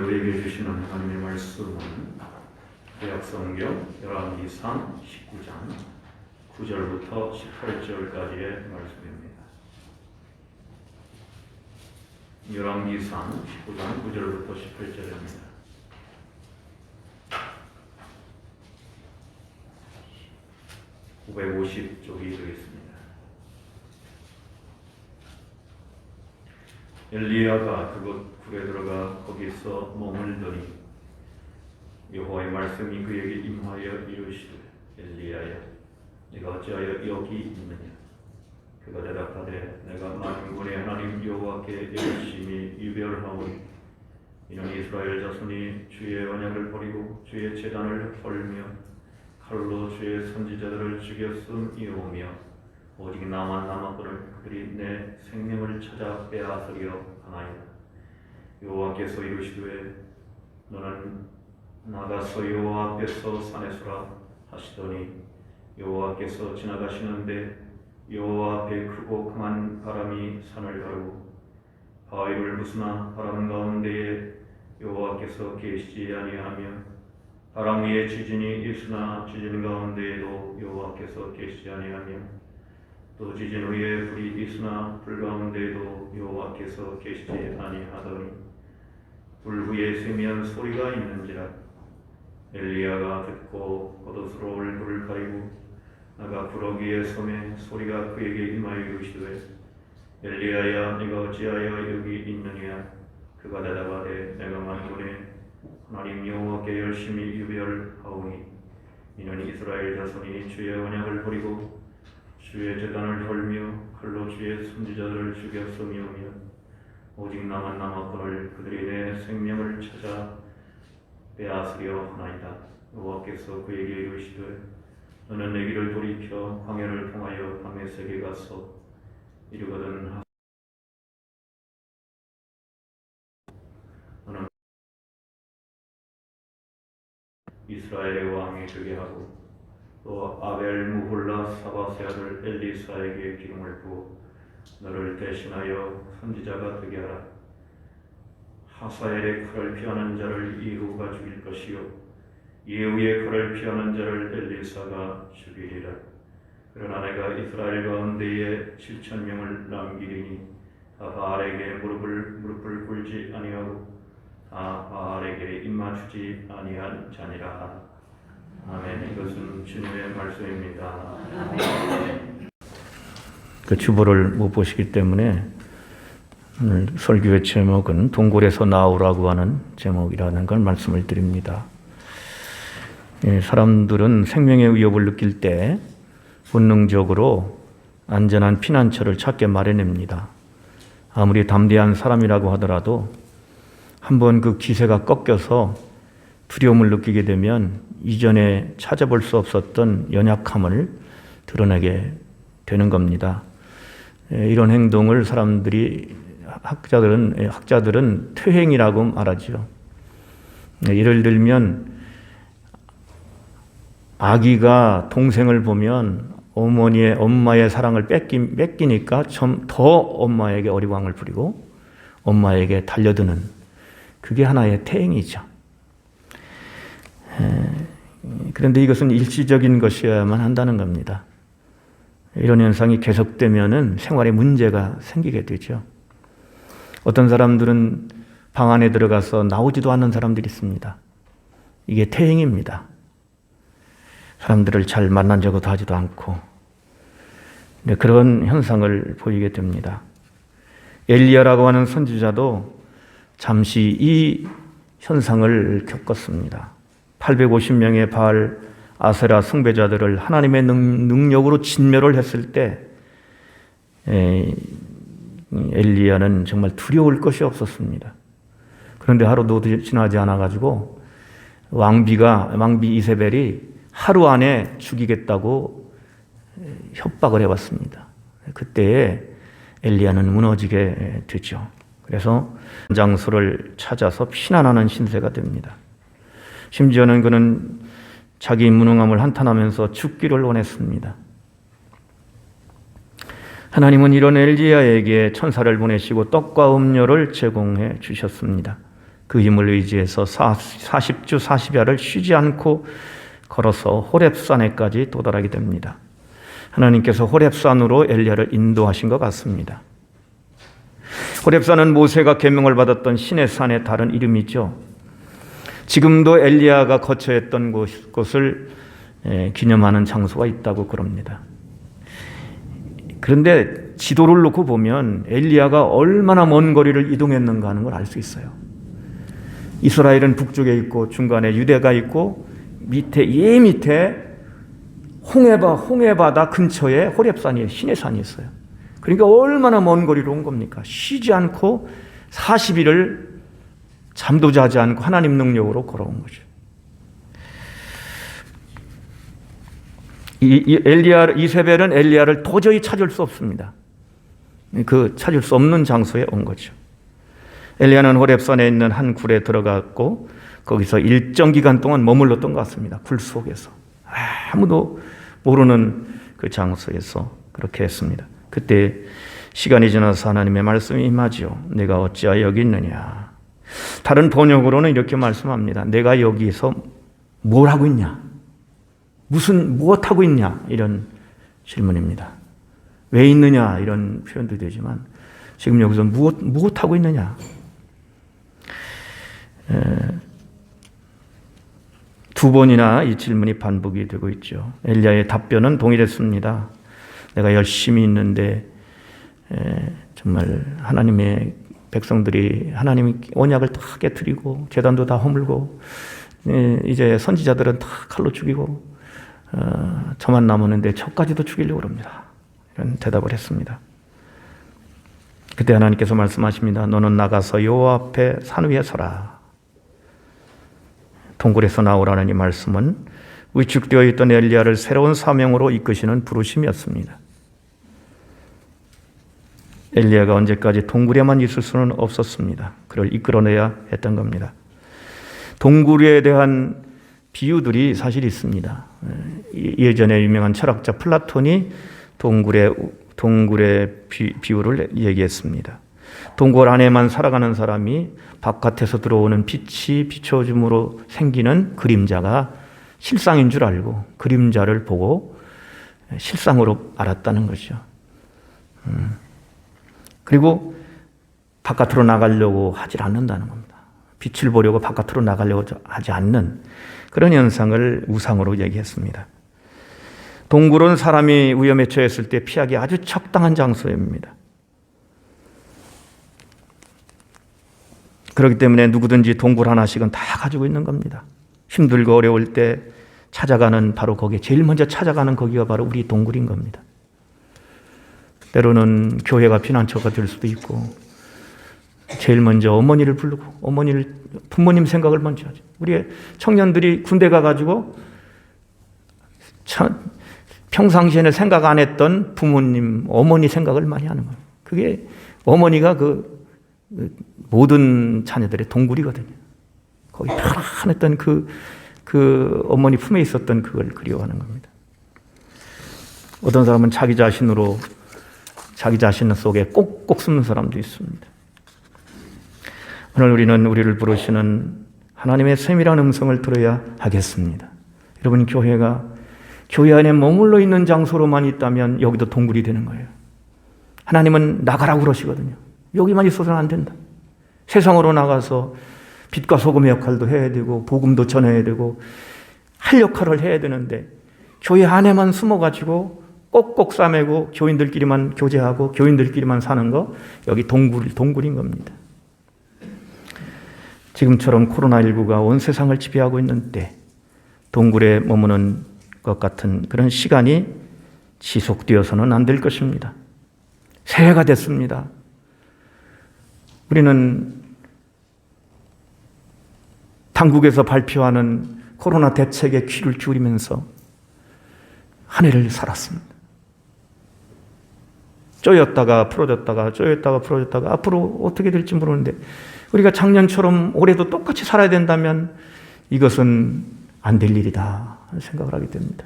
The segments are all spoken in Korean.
우리에게 주시는 하나님의 말씀은 구약성경 열왕기상 19장 9절부터 18절까지의 말씀입니다. 열왕기상 19장 9절부터 18절입니다. (950쪽이) 되겠습니다. 엘리야가 그곳 굴에 들어가 거기서 머물더니 여호와의 말씀이 그에게 임하여 이르시되 엘리야야 네가 어찌하여 여기 있느냐. 그가 대답하되 내가 만군의 하나님 여호와께 열심히 유별하오니 이는 이스라엘 자손이 주의 언약을 버리고 주의 제단을 헐며 칼로 주의 선지자들을 죽였음이오며 오직 나만 남았거늘 그들이 내 생명을 찾아 빼앗으려 하나이다. 여호와께서 이르시되 너는 나가서 여호와 앞에서 산에 서라 하시더니 여호와께서 지나가시는데 여호와 앞에 크고 강한 바람이 산을 가르고 바위를 부수나 바람 가운데에 여호와께서 계시지 아니하며 바람 위에 지진이 있으나 지진 가운데에도 여호와께서 계시지 아니하며 또 지진 후에 불이 있으나 불 가운데에도 여호와께서 계시지 아니하더니 불 후에 세미한 소리가 있는지라. 엘리야가 듣고 겉옷으로 얼굴을 가리고 나가 부러기에 섬에 소리가 그에게 임하여 이르시되 엘리야야 네가 어찌하여 여기 있느냐. 그가 대답하되 내가 만군의 하나님 여호와께 열심히 유별하오니 이는 이스라엘 자손이 주의 언약을 버리고 주의 제단을 헐며 칼로 주의 선지자들을 죽였음이오며 오직 나만 남았거늘 그들이 내 생명을 찾아 빼앗으려 하나이다. 여호와께서 그에게 이르시되 너는 내 길을 돌이켜 광야를 통하여 다메섹에 가서 이르거든 너는 이스라엘의 왕이 되게 하고 또 아벨 무홀라 사바세 아들 엘리사에게 기름을 부어 너를 대신하여 선지자가 되게 하라. 하사엘의 칼을 피하는 자를 예후가 죽일 것이요 예후의 칼을 피하는 자를 엘리사가 죽이리라. 그러나 내가 이스라엘 가운데에 7,000명을 남기리니 다 바알에게 무릎을 꿇지 아니하고 다 바알에게 입맞추지 아니한 자니라. 아멘. 이것은 주님의 말씀입니다. 아멘. 그 주보를 못 보시기 때문에 오늘 설교의 제목은 동굴에서 나오라고 하는 제목이라는 걸 말씀을 드립니다. 사람들은 생명의 위협을 느낄 때 본능적으로 안전한 피난처를 찾게 마련합니다. 아무리 담대한 사람이라고 하더라도 한번 그 기세가 꺾여서 두려움을 느끼게 되면 이전에 찾아볼 수 없었던 연약함을 드러내게 되는 겁니다. 이런 행동을 학자들은 퇴행이라고 말하죠. 예를 들면 아기가 동생을 보면 엄마의 사랑을 뺏기니까 좀 더 엄마에게 어리광을 부리고 엄마에게 달려드는 그게 하나의 퇴행이죠. 그런데 이것은 일시적인 것이어야만 한다는 겁니다. 이런 현상이 계속되면은 생활에 문제가 생기게 되죠. 어떤 사람들은 방 안에 들어가서 나오지도 않는 사람들이 있습니다. 이게 퇴행입니다. 사람들을 잘 만난 적도 하지도 않고 그런 현상을 보이게 됩니다. 엘리야라고 하는 선지자도 잠시 이 현상을 겪었습니다. 850명의 바알 아세라 숭배자들을 하나님의 능력으로 진멸을 했을 때 엘리야는 정말 두려울 것이 없었습니다. 그런데 하루도 지나지 않아가지고 왕비 이세벨이 하루 안에 죽이겠다고 협박을 해왔습니다. 그때에 엘리야는 무너지게 되죠. 그래서 장소를 찾아서 피난하는 신세가 됩니다. 심지어는 그는 자기 무능함을 한탄하면서 죽기를 원했습니다. 하나님은 이런 엘리야에게 천사를 보내시고 떡과 음료를 제공해 주셨습니다. 그 힘을 의지해서 40주 40야를 쉬지 않고 걸어서 호렙산에까지 도달하게 됩니다. 하나님께서 호렙산으로 엘리야를 인도하신 것 같습니다. 호렙산은 모세가 계명을 받았던 신의 산의 다른 이름이죠. 지금도 엘리야가 거처했던 곳을 기념하는 장소가 있다고 그럽니다. 그런데 지도를 놓고 보면 엘리야가 얼마나 먼 거리를 이동했는가 하는 걸 알 수 있어요. 이스라엘은 북쪽에 있고 중간에 유대가 있고 밑에 홍해바다 근처에 호렙산이 신의 산이 있어요. 그러니까 얼마나 먼 거리로 온 겁니까? 쉬지 않고 40일을 잠도 자지 않고 하나님 능력으로 걸어온 거죠. 이세벨은 엘리야를 도저히 찾을 수 없습니다. 찾을 수 없는 장소에 온 거죠. 엘리야는 호렙산에 있는 한 굴에 들어갔고 거기서 일정 기간 동안 머물렀던 것 같습니다. 굴 속에서 아무도 모르는 그 장소에서 그렇게 했습니다. 그때 시간이 지나서 하나님의 말씀이 임하지요. 내가 어찌하여 여기 있느냐. 다른 번역으로는 이렇게 말씀합니다. 내가 여기서 뭘 하고 있냐? 무엇하고 있냐? 이런 질문입니다. 왜 있느냐? 이런 표현도 되지만 지금 여기서 무엇하고 있느냐? 두 번이나 이 질문이 반복이 되고 있죠. 엘리야의 답변은 동일했습니다. 내가 열심히 있는데 정말 하나님의 백성들이 하나님의 언약을 다 깨뜨리고 제단도 다 허물고 이제 선지자들은 다 칼로 죽이고 저만 남았는데 저까지도 죽이려고 합니다. 이런 대답을 했습니다. 그때 하나님께서 말씀하십니다. 너는 나가서 여호와 앞에 산 위에 서라. 동굴에서 나오라는 이 말씀은 위축되어 있던 엘리야를 새로운 사명으로 이끄시는 부르심이었습니다. 엘리야가 언제까지 동굴에만 있을 수는 없었습니다. 그를 이끌어내야 했던 겁니다. 동굴에 대한 비유들이 사실 있습니다. 예전에 유명한 철학자 플라톤이 동굴의 비유를 얘기했습니다. 동굴 안에만 살아가는 사람이 바깥에서 들어오는 빛이 비춰줌으로 생기는 그림자가 실상인 줄 알고 그림자를 보고 실상으로 알았다는 거죠. 그리고 바깥으로 나가려고 하질 않는다는 겁니다. 빛을 보려고 바깥으로 나가려고 하지 않는 그런 현상을 우상으로 얘기했습니다. 동굴은 사람이 위험에 처했을 때 피하기 아주 적당한 장소입니다. 그렇기 때문에 누구든지 동굴 하나씩은 다 가지고 있는 겁니다. 힘들고 어려울 때 찾아가는 바로 거기에 제일 먼저 찾아가는 거기가 바로 우리 동굴인 겁니다. 때로는 교회가 피난처가 될 수도 있고 제일 먼저 어머니를 부르고 부모님 생각을 먼저 하죠. 우리 청년들이 군대 가가지고 평상시에는 생각 안 했던 부모님, 어머니 생각을 많이 하는 거예요. 그게 어머니가 그 모든 자녀들의 동굴이거든요. 거기 편안했던 그 어머니 품에 있었던 그걸 그리워하는 겁니다. 어떤 사람은 자기 자신 속에 꼭꼭 숨는 사람도 있습니다. 오늘 우리는 우리를 부르시는 하나님의 세밀한 음성을 들어야 하겠습니다. 여러분, 교회가 교회 안에 머물러 있는 장소로만 있다면 여기도 동굴이 되는 거예요. 하나님은 나가라고 그러시거든요. 여기만 있어서는 안 된다. 세상으로 나가서 빛과 소금의 역할도 해야 되고 복음도 전해야 되고 할 역할을 해야 되는데 교회 안에만 숨어가지고 꼭꼭 싸매고 교인들끼리만 교제하고 교인들끼리만 사는 거, 여기 동굴인 겁니다. 지금처럼 코로나19가 온 세상을 지배하고 있는 때 동굴에 머무는 것 같은 그런 시간이 지속되어서는 안 될 것입니다. 새해가 됐습니다. 우리는 당국에서 발표하는 코로나 대책에 귀를 기울이면서 한 해를 살았습니다. 쪼였다가 풀어졌다가 앞으로 어떻게 될지 모르는데 우리가 작년처럼 올해도 똑같이 살아야 된다면 이것은 안 될 일이다 생각을 하게 됩니다.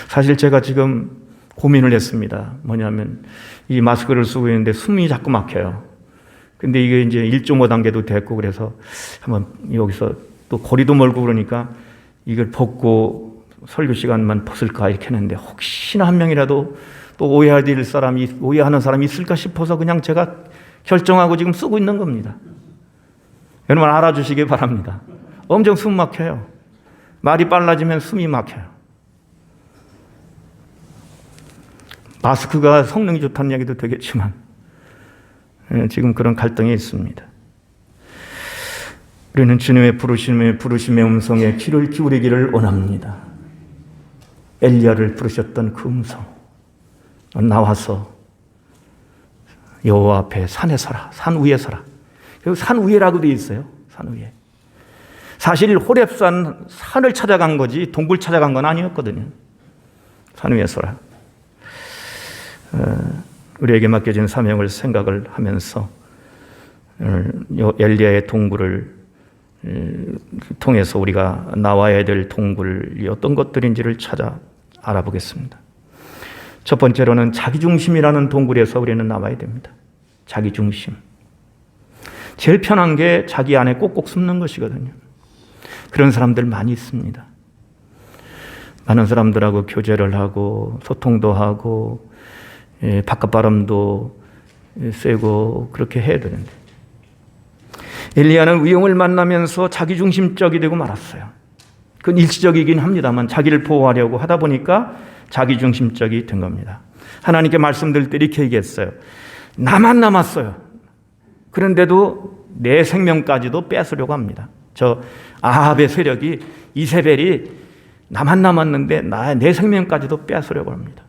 사실 제가 지금 고민을 했습니다. 뭐냐면 이 마스크를 쓰고 있는데 숨이 자꾸 막혀요. 근데 이게 이제 1.5단계도 됐고 그래서 한번 여기서 또 거리도 멀고 그러니까 이걸 벗고 설교 시간만 벗을까 이렇게 했는데 혹시나 한 명이라도 또 오해하는 사람이 있을까 싶어서 그냥 제가 결정하고 지금 쓰고 있는 겁니다. 여러분 알아주시기 바랍니다. 엄청 숨 막혀요. 말이 빨라지면 숨이 막혀요. 마스크가 성능이 좋다는 얘기도 되겠지만 지금 그런 갈등이 있습니다. 우리는 주님의 부르심의 음성에 귀를 기울이기를 원합니다. 엘리야를 부르셨던 그 음성, 나와서 여호와 앞에 산에 서라, 산 위에 서라. 여기 산 위에라고 되어 있어요. 산 위에. 사실 호렙산 산을 찾아간 거지 동굴 찾아간 건 아니었거든요. 산 위에 서라. 우리에게 맡겨진 사명을 생각을 하면서 엘리야의 동굴을 통해서 우리가 나와야 될 동굴이 어떤 것들인지를 찾아 알아보겠습니다. 첫 번째로는 자기중심이라는 동굴에서 우리는 나와야 됩니다. 자기중심. 제일 편한 게 자기 안에 꼭꼭 숨는 것이거든요. 그런 사람들 많이 있습니다. 많은 사람들하고 교제를 하고 소통도 하고 바깥바람도 쐬고 그렇게 해야 되는데 엘리야는 위험을 만나면서 자기중심적이 되고 말았어요. 그건 일시적이긴 합니다만 자기를 보호하려고 하다 보니까 자기중심적이 된 겁니다. 하나님께 말씀드릴 때 이렇게 얘기했어요. 나만 남았어요. 그런데도 내 생명까지도 뺏으려고 합니다. 저 아합의 세력이 이세벨이 나만 남았는데 내 생명까지도 뺏으려고 합니다.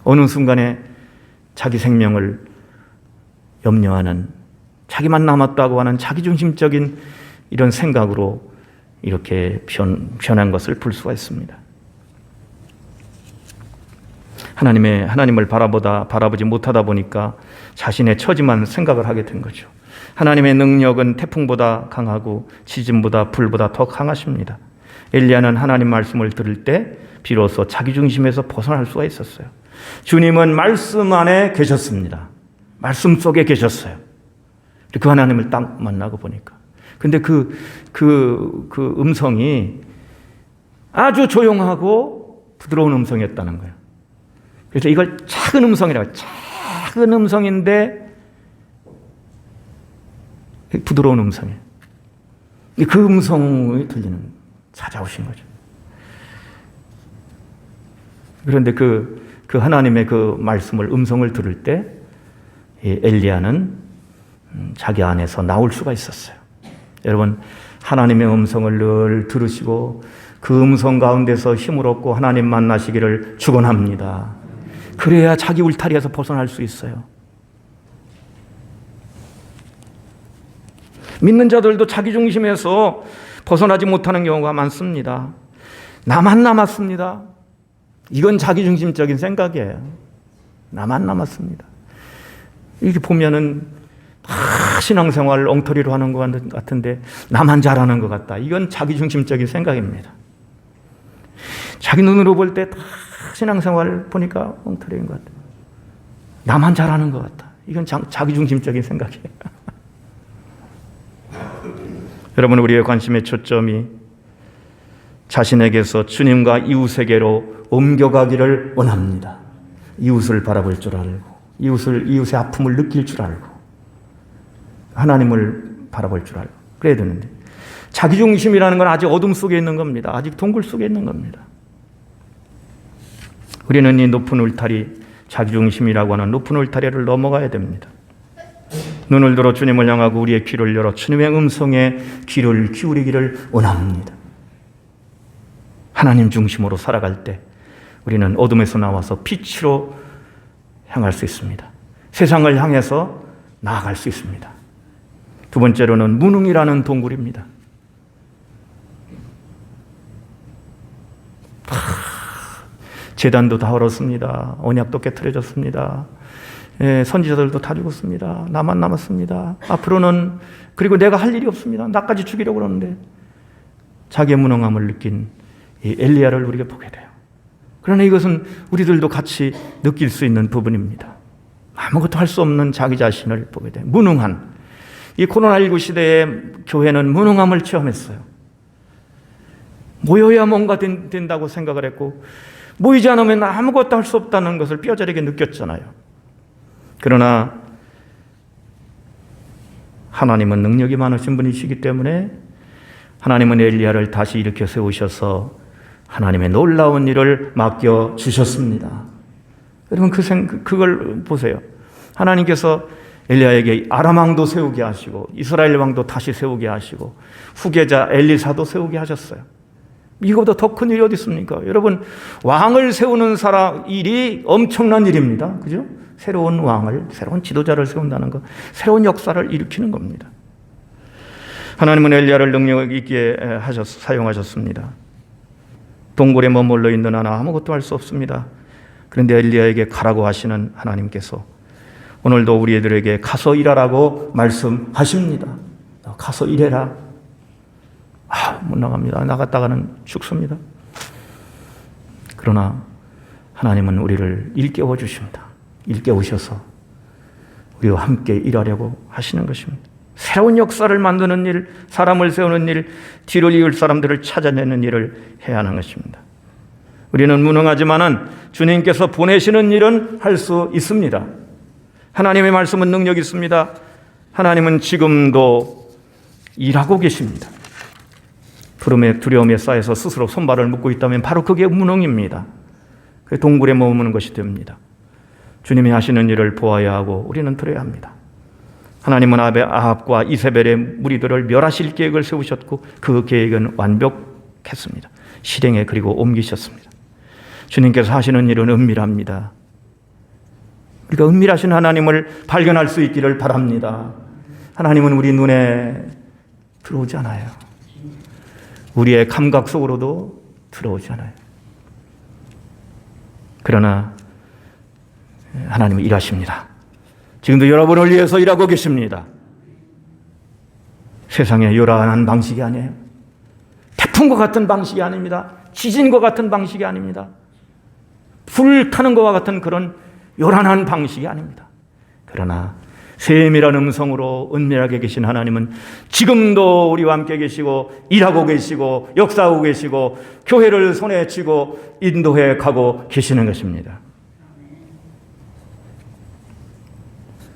어느 순간에 자기 생명을 염려하는 자기만 남았다고 하는 자기중심적인 이런 생각으로 이렇게 변한 것을 볼 수가 있습니다. 하나님을 바라보지 못하다 보니까 자신의 처지만 생각을 하게 된 거죠. 하나님의 능력은 태풍보다 강하고 지진보다 불보다 더 강하십니다. 엘리야는 하나님 말씀을 들을 때 비로소 자기중심에서 벗어날 수가 있었어요. 주님은 말씀 안에 계셨습니다. 말씀 속에 계셨어요. 그 하나님을 딱 만나고 보니까. 근데 그 음성이 아주 조용하고 부드러운 음성이었다는 거예요. 그래서 이걸 작은 음성이라고 해요. 작은 음성인데 부드러운 음성이에요. 그 음성이 찾아오신 거죠. 그런데 그 하나님의 그 말씀을 음성을 들을 때 엘리야는 자기 안에서 나올 수가 있었어요. 여러분 하나님의 음성을 늘 들으시고 그 음성 가운데서 힘을 얻고 하나님 만나시기를 축원합니다. 그래야 자기 울타리에서 벗어날 수 있어요. 믿는 자들도 자기중심에서 벗어나지 못하는 경우가 많습니다. 나만 남았습니다. 이건 자기중심적인 생각이에요. 나만 남았습니다. 이렇게 보면은 신앙생활 엉터리로 하는 것 같은데 나만 잘하는 것 같다. 이건 자기중심적인 생각입니다. 자기 눈으로 볼 때 다 신앙생활 보니까 엉터리인 것 같아요. 나만 잘하는 것 같다. 이건 자기중심적인 생각이에요. 여러분 우리의 관심의 초점이 자신에게서 주님과 이웃에게로 옮겨가기를 원합니다. 이웃을 바라볼 줄 알고 이웃의 아픔을 느낄 줄 알고 하나님을 바라볼 줄 알고 그래야 되는데 자기중심이라는 건 아직 어둠 속에 있는 겁니다. 아직 동굴 속에 있는 겁니다. 우리는 이 높은 울타리, 자기중심이라고 하는 높은 울타리를 넘어가야 됩니다. 눈을 들어 주님을 향하고 우리의 귀를 열어 주님의 음성에 귀를 기울이기를 원합니다. 하나님 중심으로 살아갈 때 우리는 어둠에서 나와서 빛으로 향할 수 있습니다. 세상을 향해서 나아갈 수 있습니다. 두 번째로는 무능이라는 동굴입니다. 제단도 다 얼었습니다. 언약도 깨트려졌습니다. 선지자들도 다 죽었습니다. 나만 남았습니다. 앞으로는 그리고 내가 할 일이 없습니다. 나까지 죽이려고 그러는데 자기의 무능함을 느낀 이 엘리야를 우리가 보게 돼요. 그러나 이것은 우리들도 같이 느낄 수 있는 부분입니다. 아무것도 할 수 없는 자기 자신을 보게 돼. 무능한. 이 코로나19 시대에 교회는 무능함을 체험했어요. 모여야 뭔가 된다고 생각을 했고, 모이지 않으면 아무것도 할 수 없다는 것을 뼈저리게 느꼈잖아요. 그러나 하나님은 능력이 많으신 분이시기 때문에 하나님은 엘리야를 다시 일으켜 세우셔서 하나님의 놀라운 일을 맡겨주셨습니다. 여러분 그걸 보세요. 하나님께서 엘리야에게 아람 왕도 세우게 하시고 이스라엘 왕도 다시 세우게 하시고 후계자 엘리사도 세우게 하셨어요. 이거보다 더 큰 일이 어디 있습니까? 여러분, 왕을 세우는 일이 엄청난 일입니다. 그죠? 새로운 왕을, 새로운 지도자를 세운다는 것, 새로운 역사를 일으키는 겁니다. 하나님은 엘리야를 능력 있게 사용하셨습니다. 동굴에 머물러 있는 하나 아무것도 할 수 없습니다. 그런데 엘리야에게 가라고 하시는 하나님께서 오늘도 우리들에게 가서 일하라고 말씀하십니다. 가서 일해라. 못 나갑니다. 나갔다가는 죽습니다. 그러나 하나님은 우리를 일깨워 주십니다. 일깨우셔서 우리와 함께 일하려고 하시는 것입니다. 새로운 역사를 만드는 일, 사람을 세우는 일, 뒤를 이을 사람들을 찾아내는 일을 해야 하는 것입니다. 우리는 무능하지만은 주님께서 보내시는 일은 할 수 있습니다. 하나님의 말씀은 능력이 있습니다. 하나님은 지금도 일하고 계십니다. 두려움에 쌓여서 스스로 손발을 묶고 있다면 바로 그게 무능입니다. 그 동굴에 머무는 것이 됩니다. 주님이 하시는 일을 보아야 하고 우리는 들어야 합니다. 하나님은 아합과 이세벨의 무리들을 멸하실 계획을 세우셨고 그 계획은 완벽했습니다. 실행에 그리고 옮기셨습니다. 주님께서 하시는 일은 은밀합니다. 우리가 은밀하신 하나님을 발견할 수 있기를 바랍니다. 하나님은 우리 눈에 들어오지 않아요. 우리의 감각 속으로도 들어오지 않아요. 그러나 하나님은 일하십니다. 지금도 여러분을 위해서 일하고 계십니다. 세상의 요란한 방식이 아니에요. 태풍과 같은 방식이 아닙니다. 지진과 같은 방식이 아닙니다. 불 타는 것과 같은 그런 요란한 방식이 아닙니다. 그러나 세밀한 음성으로 은밀하게 계신 하나님은 지금도 우리와 함께 계시고 일하고 계시고 역사하고 계시고 교회를 손에 쥐고 인도해 가고 계시는 것입니다.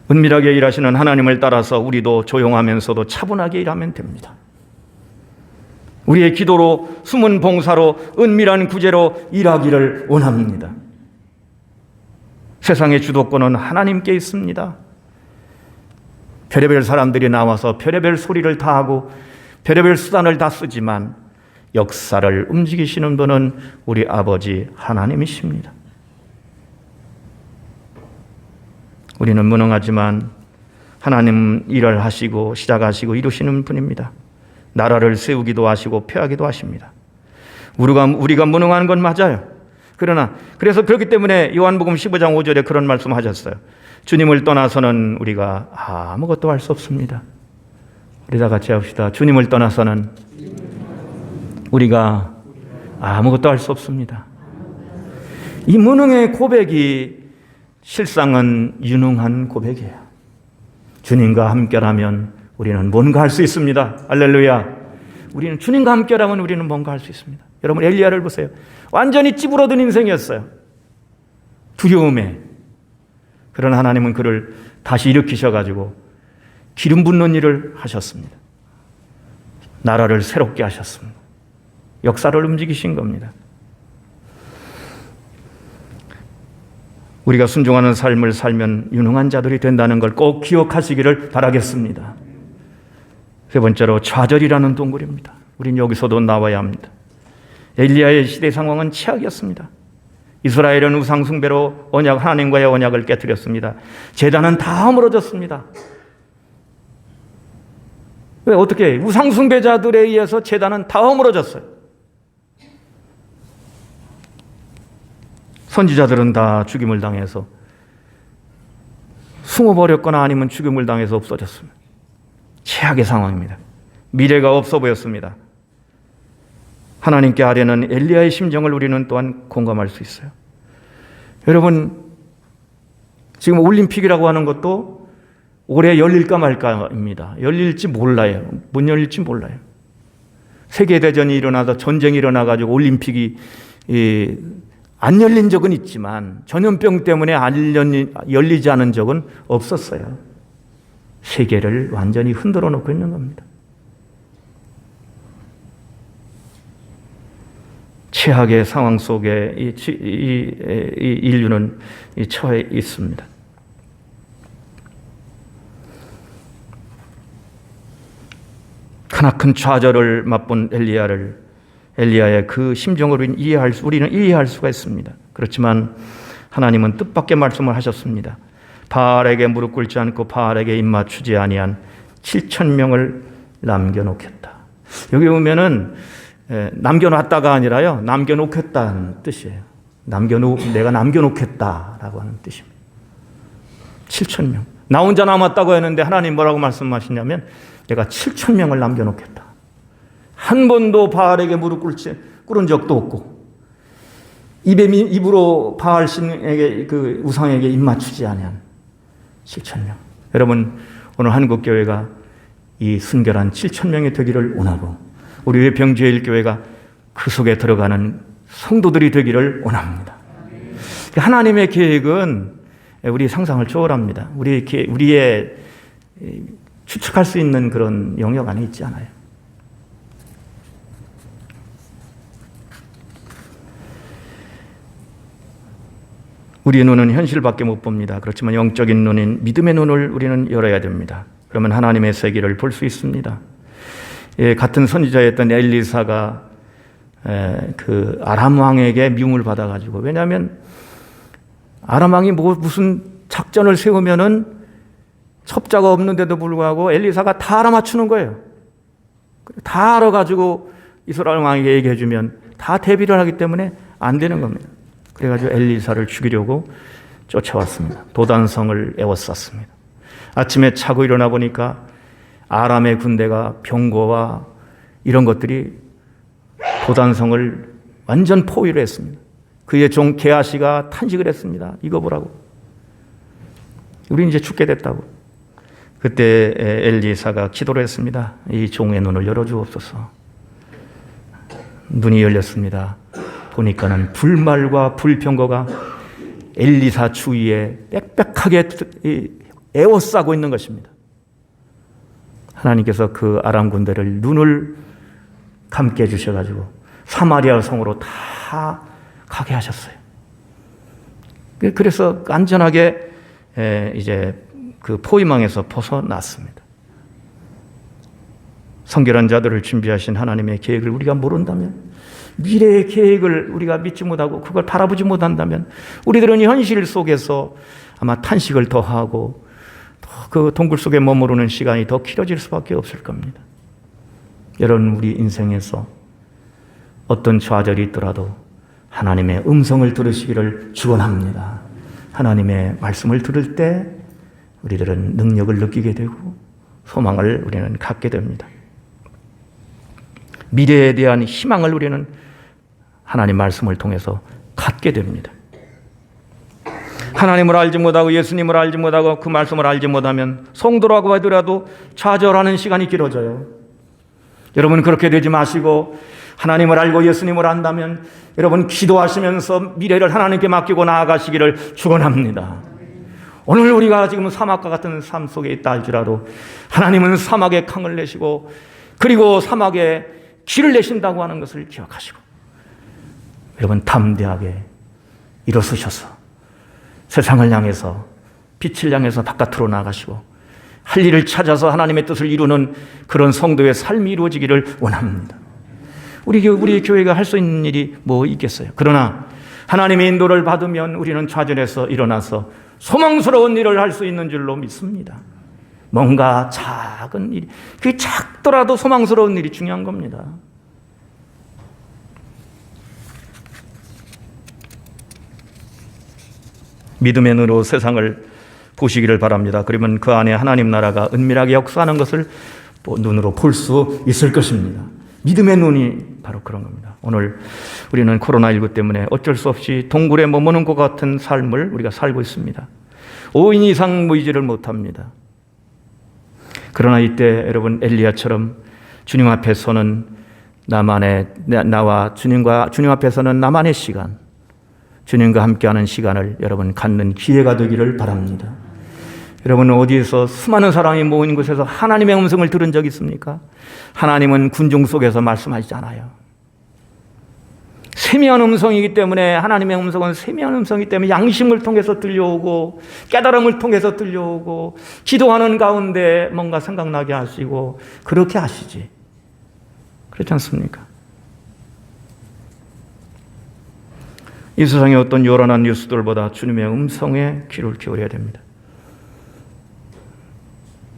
은밀하게 일하시는 하나님을 따라서 우리도 조용하면서도 차분하게 일하면 됩니다. 우리의 기도로, 숨은 봉사로, 은밀한 구제로 일하기를 원합니다. 세상의 주도권은 하나님께 있습니다. 별의별 사람들이 나와서 별의별 소리를 다 하고 별의별 수단을 다 쓰지만 역사를 움직이시는 분은 우리 아버지 하나님이십니다. 우리는 무능하지만 하나님 일을 하시고 시작하시고 이루시는 분입니다. 나라를 세우기도 하시고 폐하기도 하십니다. 우리가 무능한 건 맞아요. 그래서 그렇기 때문에 요한복음 15장 5절에 그런 말씀하셨어요. 주님을 떠나서는 우리가 아무것도 할 수 없습니다. 우리 다 같이 합시다. 주님을 떠나서는 우리가 아무것도 할 수 없습니다. 이 무능의 고백이 실상은 유능한 고백이에요. 주님과 함께라면 우리는 뭔가 할 수 있습니다. 할렐루야. 우리는 주님과 함께라면 우리는 뭔가 할 수 있습니다. 여러분 엘리야를 보세요. 완전히 찌부러든 인생이었어요. 두려움에. 그러나 하나님은 그를 다시 일으키셔가지고 기름 붓는 일을 하셨습니다. 나라를 새롭게 하셨습니다. 역사를 움직이신 겁니다. 우리가 순종하는 삶을 살면 유능한 자들이 된다는 걸 꼭 기억하시기를 바라겠습니다. 세 번째로 좌절이라는 동굴입니다. 우린 여기서도 나와야 합니다. 엘리야의 시대 상황은 최악이었습니다. 이스라엘은 우상 숭배로 하나님과의 언약을 깨뜨렸습니다. 제단은 다 허물어졌습니다. 왜 어떻게 우상 숭배자들에 의해서 제단은 다 허물어졌어요. 선지자들은 다 죽임을 당해서 숨어버렸거나 아니면 죽임을 당해서 없어졌습니다. 최악의 상황입니다. 미래가 없어 보였습니다. 하나님께 아뢰는 엘리야의 심정을 우리는 또한 공감할 수 있어요. 여러분, 지금 올림픽이라고 하는 것도 올해 열릴까 말까입니다. 열릴지 몰라요. 못 열릴지 몰라요. 세계대전이 일어나서 전쟁이 일어나가지고 올림픽이 안 열린 적은 있지만 전염병 때문에 열리지 않은 적은 없었어요. 세계를 완전히 흔들어 놓고 있는 겁니다. 최악의 상황 속에 이 인류는 처해 있습니다. 크나큰 좌절을 맛본 엘리야의 그 심정을 우리는 이해할 수가 있습니다. 그렇지만 하나님은 뜻밖의 말씀을 하셨습니다. 바알에게 무릎 꿇지 않고 바알에게 입맞추지 아니한 7,000명을 남겨놓겠다. 여기 보면은 남겨놨다가 아니라요, 남겨놓겠다는 뜻이에요. 내가 남겨놓겠다라고 하는 뜻입니다. 7,000명. 나 혼자 남았다고 했는데 하나님 뭐라고 말씀하시냐면 내가 7,000명을 남겨놓겠다. 한 번도 바알에게 무릎 꿇은 적도 없고 입으로 바알 신에게 그 우상에게 입맞추지 아니한 7,000명. 여러분, 오늘 한국교회가 이 순결한 7,000명이 되기를 원하고 우리 외평제일교회가 그 속에 들어가는 성도들이 되기를 원합니다. 하나님의 계획은 우리 상상을 초월합니다. 우리의 추측할 수 있는 그런 영역 안에 있지 않아요. 우리의 눈은 현실밖에 못 봅니다. 그렇지만 영적인 눈인 믿음의 눈을 우리는 열어야 됩니다. 그러면 하나님의 세계를 볼 수 있습니다. 같은 선지자였던 엘리사가 그 아람 왕에게 미움을 받아가지고, 왜냐하면 아람 왕이 무슨 작전을 세우면은 첩자가 없는데도 불구하고 엘리사가 다 알아맞추는 거예요. 다 알아가지고 이스라엘 왕에게 얘기해주면 다 대비를 하기 때문에 안 되는 겁니다. 그래가지고 엘리사를 죽이려고 쫓아왔습니다. 도단성을 에워쌌습니다. 아침에 차고 일어나 보니까 아람의 군대가 병거와 이런 것들이 도단성을 완전 포위를 했습니다. 그의 종 게하시가 탄식을 했습니다. 이거 보라고. 우리 이제 죽게 됐다고. 그때 엘리사가 기도를 했습니다. 이 종의 눈을 열어주옵소서. 눈이 열렸습니다. 보니까는 불말과 불병거가 엘리사 주위에 빽빽하게 에워싸고 있는 것입니다. 하나님께서 그 아람 군대를 눈을 감게 해주셔가지고 사마리아 성으로 다 가게 하셨어요. 그래서 안전하게 이제 그 포위망에서 벗어났습니다. 성결한 자들을 준비하신 하나님의 계획을 우리가 모른다면, 미래의 계획을 우리가 믿지 못하고 그걸 바라보지 못한다면 우리들은 현실 속에서 아마 탄식을 더하고 그 동굴 속에 머무르는 시간이 더 길어질 수밖에 없을 겁니다. 여러분, 우리 인생에서 어떤 좌절이 있더라도 하나님의 음성을 들으시기를 축원합니다. 하나님의 말씀을 들을 때 우리들은 능력을 느끼게 되고 소망을 우리는 갖게 됩니다. 미래에 대한 희망을 우리는 하나님 말씀을 통해서 갖게 됩니다. 하나님을 알지 못하고 예수님을 알지 못하고 그 말씀을 알지 못하면 성도라고 하더라도 좌절하는 시간이 길어져요. 여러분, 그렇게 되지 마시고 하나님을 알고 예수님을 안다면 여러분, 기도하시면서 미래를 하나님께 맡기고 나아가시기를 축원합니다. 오늘 우리가 지금 사막과 같은 삶 속에 있다 할지라도 하나님은 사막에 강을 내시고 그리고 사막에 길을 내신다고 하는 것을 기억하시고, 여러분, 담대하게 일어서셔서 세상을 향해서 빛을 향해서 바깥으로 나가시고 할 일을 찾아서 하나님의 뜻을 이루는 그런 성도의 삶이 이루어지기를 원합니다. 우리 교회가 할 수 있는 일이 뭐 있겠어요? 그러나 하나님의 인도를 받으면 우리는 좌절해서 일어나서 소망스러운 일을 할 수 있는 줄로 믿습니다. 뭔가 작은 일, 그게 작더라도 소망스러운 일이 중요한 겁니다. 믿음의 눈으로 세상을 보시기를 바랍니다. 그러면 그 안에 하나님 나라가 은밀하게 역사하는 것을 눈으로 볼 수 있을 것입니다. 믿음의 눈이 바로 그런 겁니다. 오늘 우리는 코로나19 때문에 어쩔 수 없이 동굴에 머무는 것 같은 삶을 우리가 살고 있습니다. 5인 이상 모이지를 못합니다. 그러나 이때 여러분 엘리야처럼 주님 앞에서는 나와 주님 앞에서는 나만의 시간, 주님과 함께하는 시간을 여러분 갖는 기회가 되기를 바랍니다. 여러분 어디에서 수많은 사람이 모인 곳에서 하나님의 음성을 들은 적 있습니까? 하나님은 군중 속에서 말씀하시지 않아요. 세미한 음성이기 때문에, 하나님의 음성은 세미한 음성이기 때문에 양심을 통해서 들려오고 깨달음을 통해서 들려오고 기도하는 가운데 뭔가 생각나게 하시고 그렇게 하시지. 그렇지 않습니까? 이 세상의 어떤 요란한 뉴스들보다 주님의 음성에 귀를 기울여야 됩니다.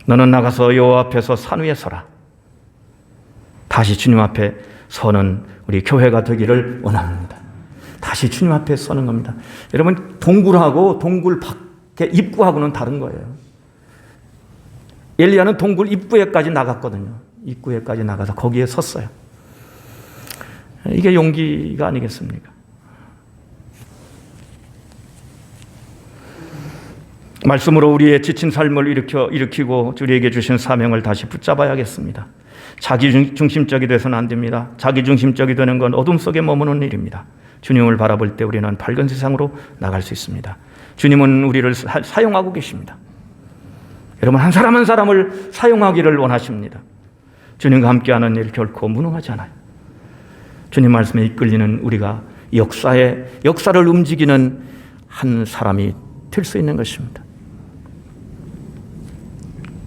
너는 나가서 여호와 앞에서 산 위에 서라. 다시 주님 앞에 서는 우리 교회가 되기를 원합니다. 다시 주님 앞에 서는 겁니다. 여러분 동굴하고 동굴 밖에 입구하고는 다른 거예요. 엘리야는 동굴 입구에까지 나갔거든요. 입구에까지 나가서 거기에 섰어요. 이게 용기가 아니겠습니까? 말씀으로 우리의 지친 삶을 일으키고 우리에게 주신 사명을 다시 붙잡아야겠습니다. 자기중심적이 돼서는 안 됩니다. 자기중심적이 되는 건 어둠 속에 머무는 일입니다. 주님을 바라볼 때 우리는 밝은 세상으로 나갈 수 있습니다. 주님은 우리를 사용하고 계십니다. 여러분 한 사람 한 사람을 사용하기를 원하십니다. 주님과 함께하는 일 결코 무능하지 않아요. 주님 말씀에 이끌리는 우리가 역사를 움직이는 한 사람이 될 수 있는 것입니다.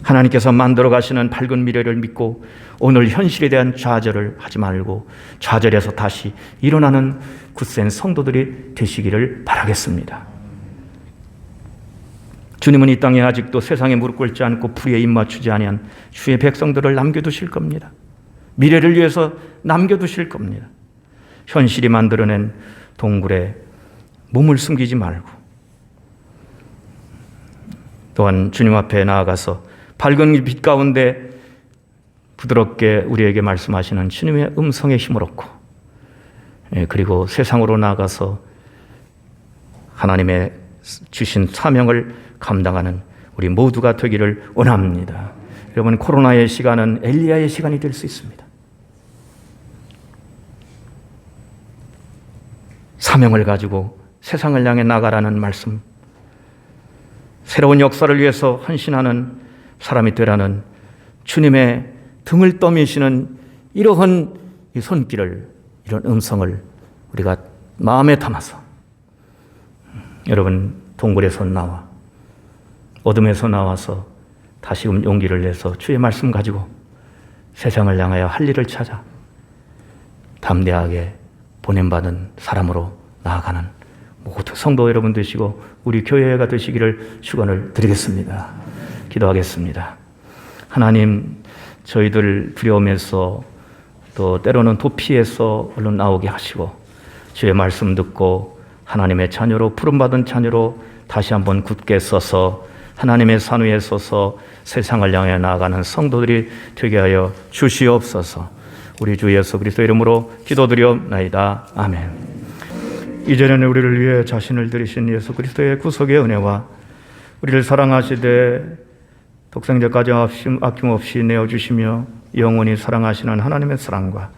하나님께서 만들어 가시는 밝은 미래를 믿고 오늘 현실에 대한 좌절을 하지 말고 좌절해서 다시 일어나는 굳센 성도들이 되시기를 바라겠습니다. 주님은 이 땅에 아직도 세상에 무릎 꿇지 않고 불의에 입맞추지 아니한 주의 백성들을 남겨두실 겁니다. 미래를 위해서 남겨두실 겁니다. 현실이 만들어낸 동굴에 몸을 숨기지 말고 또한 주님 앞에 나아가서 밝은 빛 가운데 부드럽게 우리에게 말씀하시는 주님의 음성에 힘을 얻고 그리고 세상으로 나아가서 하나님의 주신 사명을 감당하는 우리 모두가 되기를 원합니다. 여러분 코로나의 시간은 엘리야의 시간이 될 수 있습니다. 사명을 가지고 세상을 향해 나가라는 말씀, 새로운 역사를 위해서 헌신하는 사람이 되라는 주님의 등을 떠미시는 이러한 이 손길을, 이런 음성을 우리가 마음에 담아서 여러분 동굴에서 나와 어둠에서 나와서 다시금 용기를 내서 주의 말씀 가지고 세상을 향하여 할 일을 찾아 담대하게 보냄받은 사람으로 나아가는 모두 성도 여러분 되시고 우리 교회가 되시기를 축원을 드리겠습니다. 기도하겠습니다. 하나님, 저희들 두려움에서 또 때로는 도피해서 얼른 나오게 하시고 주의 말씀 듣고 하나님의 자녀로 부름받은 자녀로 다시 한번 굳게 서서 하나님의 산 위에 서서 세상을 향해 나아가는 성도들이 되게 하여 주시옵소서. 우리 주 예수 그리스도 이름으로 기도드리옵나이다. 아멘. 이전에는 우리를 위해 자신을 들이신 예수 그리스도의 구속의 은혜와 우리를 사랑하시되 독생자까지 아낌없이 내어주시며 영원히 사랑하시는 하나님의 사랑과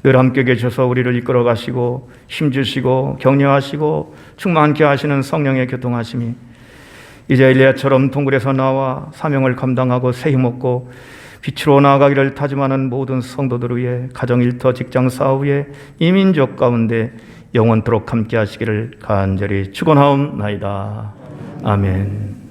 늘 함께 계셔서 우리를 이끌어 가시고 힘주시고 격려하시고 충만케 하시는 성령의 교통하심이 이제 엘리야처럼 동굴에서 나와 사명을 감당하고 새 힘없고 빛으로 나아가기를 다짐하는 모든 성도들 위해 가정 일터 직장 사업 위에 이민족 가운데 영원토록 함께 하시기를 간절히 축원하옵나이다. 아멘.